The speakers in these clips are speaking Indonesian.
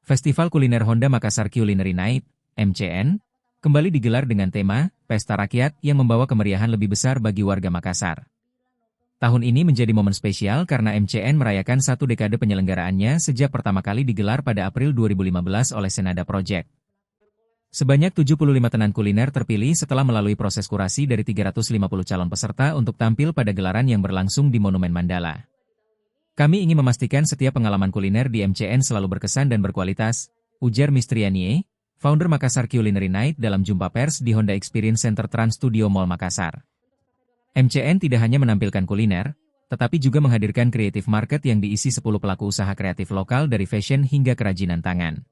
Festival Kuliner Honda Makassar Culinary Night, MCN, kembali digelar dengan tema Pesta Rakyat yang membawa kemeriahan lebih besar bagi warga Makassar. Tahun ini menjadi momen spesial karena MCN merayakan satu dekade penyelenggaraannya sejak pertama kali digelar pada April 2015 oleh Senada Project. Sebanyak 75 tenan kuliner terpilih setelah melalui proses kurasi dari 350 calon peserta untuk tampil pada gelaran yang berlangsung di Monumen Mandala. Kami ingin memastikan setiap pengalaman kuliner di MCN selalu berkesan dan berkualitas, ujar Mistrianie, founder Makassar Culinary Night dalam jumpa pers di Honda Experience Center Trans Studio Mall Makassar. MCN tidak hanya menampilkan kuliner, tetapi juga menghadirkan kreatif market yang diisi 10 pelaku usaha kreatif lokal dari fashion hingga kerajinan tangan.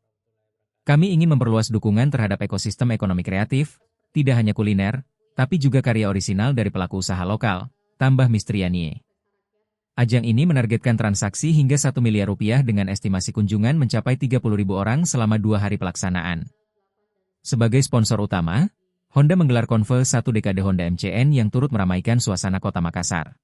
Kami ingin memperluas dukungan terhadap ekosistem ekonomi kreatif, tidak hanya kuliner, tapi juga karya orisinal dari pelaku usaha lokal, tambah Mistrianie. Ajang ini menargetkan transaksi hingga 1 miliar rupiah dengan estimasi kunjungan mencapai 30.000 orang selama 2 hari pelaksanaan. Sebagai sponsor utama, Honda menggelar konvoy satu dekade Honda MCN yang turut meramaikan suasana kota Makassar.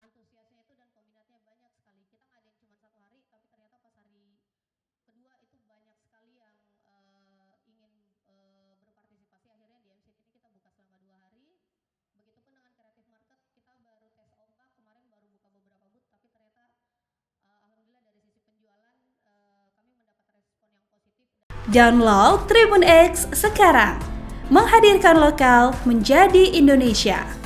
Antusiasnya itu dan peminatnya banyak sekali. Kita nggak ada yang cuma 1 hari, tapi ternyata pas hari kedua itu banyak sekali yang ingin berpartisipasi. Akhirnya di MCT ini kita buka selama 2 hari. Begitupun dengan kreatif market, kita baru tes ombak kemarin, baru buka beberapa booth, tapi ternyata alhamdulillah dari sisi penjualan kami mendapat respon yang positif. Download Tribun X sekarang, menghadirkan lokal menjadi Indonesia.